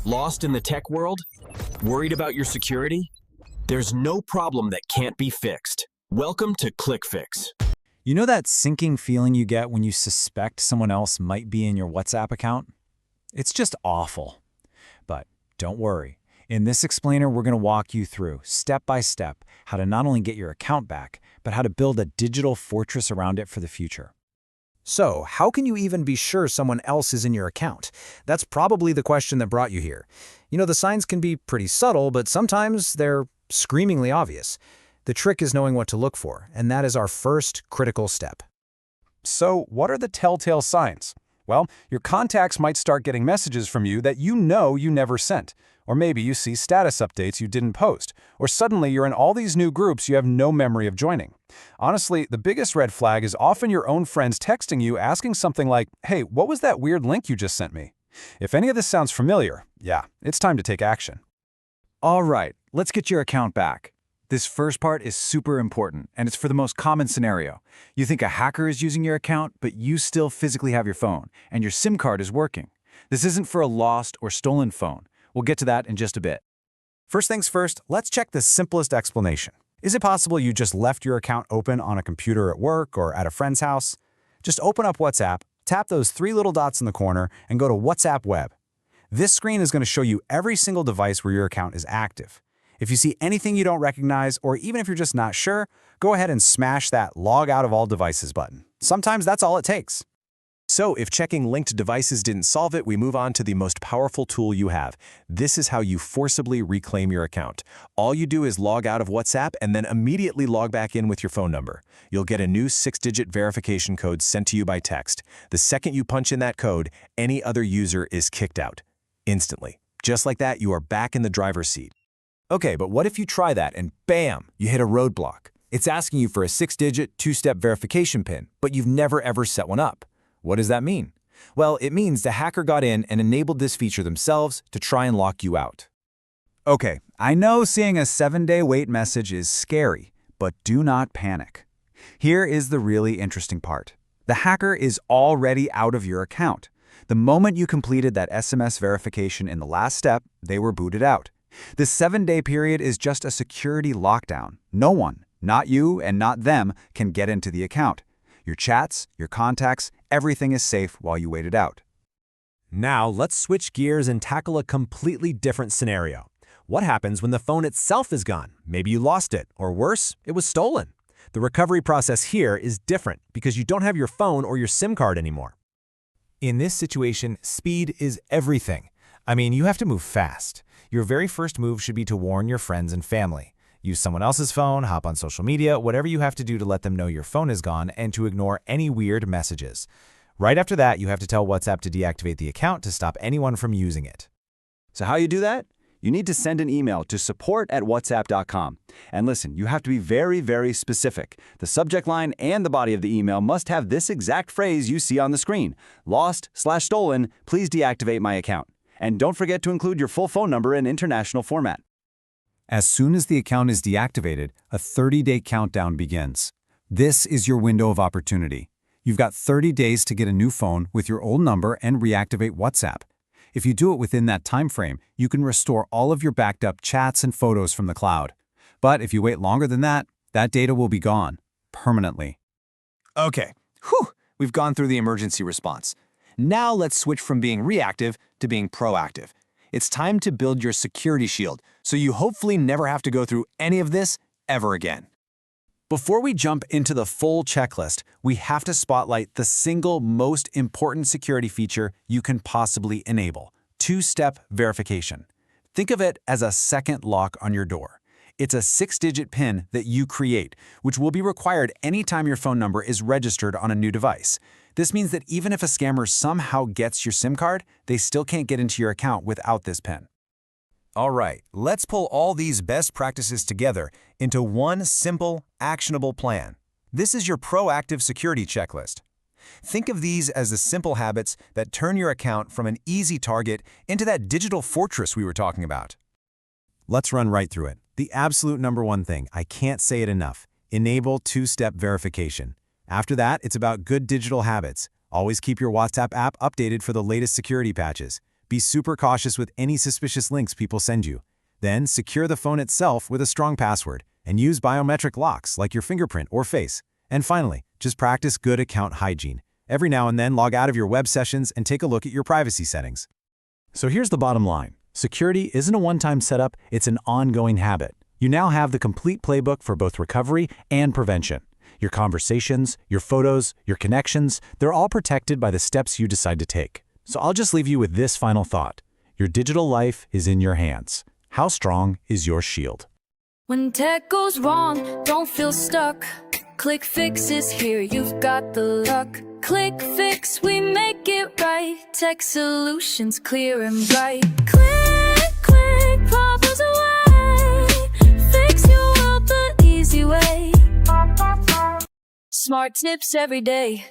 Lost in the tech world? Worried about your security? There's no problem that can't be fixed. Welcome to ClickFix. You know that sinking feeling you get when you suspect someone else might be in your WhatsApp account? It's just awful. But don't worry. In this explainer, we're going to walk you through, step by step, how to not only get your account back, but how to build a digital fortress around it for the future. So, how can you even be sure someone else is in your account? That's probably the question that brought you here. You know, the signs can be pretty subtle, but sometimes they're screamingly obvious. The trick is knowing what to look for, and that is our first critical step. So, what are the telltale signs? Well, your contacts might start getting messages from you that you know you never sent. Or maybe you see status updates you didn't post. Or suddenly you're in all these new groups you have no memory of joining. Honestly, the biggest red flag is often your own friends texting you asking something like, "Hey, what was that weird link you just sent me?" If any of this sounds familiar, yeah, it's time to take action. All right, let's get your account back. This first part is super important, and it's for the most common scenario. You think a hacker is using your account, but you still physically have your phone, and your SIM card is working. This isn't for a lost or stolen phone. We'll get to that in just a bit. First things first, let's check the simplest explanation. Is it possible you just left your account open on a computer at work or at a friend's house? Just open up WhatsApp, tap those three little dots in the corner, and go to WhatsApp Web. This screen is going to show you every single device where your account is active. If you see anything you don't recognize, or even if you're just not sure, go ahead and smash that Log Out of All Devices button. Sometimes that's all it takes. So if checking linked devices didn't solve it, we move on to the most powerful tool you have. This is how you forcibly reclaim your account. All you do is log out of WhatsApp and then immediately log back in with your phone number. You'll get a new 6-digit verification code sent to you by text. The second you punch in that code, any other user is kicked out. Instantly. Just like that, you are back in the driver's seat. Okay, but what if you try that and bam, you hit a roadblock? It's asking you for a 6-digit, 2-step verification PIN, but you've never ever set one up. What does that mean? Well, it means the hacker got in and enabled this feature themselves to try and lock you out. Okay, I know seeing a 7-day wait message is scary, but do not panic. Here is the really interesting part. The hacker is already out of your account. The moment you completed that SMS verification in the last step, they were booted out. This 7-day period is just a security lockdown. No one, not you and not them, can get into the account. Your chats, your contacts, everything is safe while you wait it out. Now, let's switch gears and tackle a completely different scenario. What happens when the phone itself is gone? Maybe you lost it, or worse, it was stolen. The recovery process here is different because you don't have your phone or your SIM card anymore. In this situation, speed is everything. I mean, you have to move fast. Your very first move should be to warn your friends and family. Use someone else's phone, hop on social media, whatever you have to do to let them know your phone is gone and to ignore any weird messages. Right after that, you have to tell WhatsApp to deactivate the account to stop anyone from using it. So how you do that? You need to send an email to support@whatsapp.com. And listen, you have to be very, very specific. The subject line and the body of the email must have this exact phrase you see on the screen. Lost/stolen, please deactivate my account. And don't forget to include your full phone number in international format. As soon as the account is deactivated, a 30-day countdown begins. This is your window of opportunity. You've got 30 days to get a new phone with your old number and reactivate WhatsApp. If you do it within that time frame, you can restore all of your backed up chats and photos from the cloud. But if you wait longer than that, that data will be gone permanently. Okay, we've gone through the emergency response. Now let's switch from being reactive to being proactive. It's time to build your security shield, so you hopefully never have to go through any of this ever again. Before we jump into the full checklist, we have to spotlight the single most important security feature you can possibly enable: 2-step verification. Think of it as a second lock on your door. It's a 6-digit PIN that you create, which will be required anytime your phone number is registered on a new device. This means that even if a scammer somehow gets your SIM card, they still can't get into your account without this PIN. All right, let's pull all these best practices together into one simple, actionable plan. This is your proactive security checklist. Think of these as the simple habits that turn your account from an easy target into that digital fortress we were talking about. Let's run right through it. The absolute number one thing, I can't say it enough, enable 2-step verification. After that, it's about good digital habits. Always keep your WhatsApp app updated for the latest security patches. Be super cautious with any suspicious links people send you. Then, secure the phone itself with a strong password and use biometric locks like your fingerprint or face. And finally, just practice good account hygiene. Every now and then, log out of your web sessions and take a look at your privacy settings. So here's the bottom line. Security isn't a one-time setup, it's an ongoing habit. You now have the complete playbook for both recovery and prevention. Your conversations, your photos, your connections, they're all protected by the steps you decide to take. So I'll just leave you with this final thought. Your digital life is in your hands. How strong is your shield? When tech goes wrong, don't feel stuck. Click Fix is here, you've got the luck. Click Fix, we make it right. Tech solutions clear and bright. Click, problems away. Fix your world the easy way. Smart tips every day.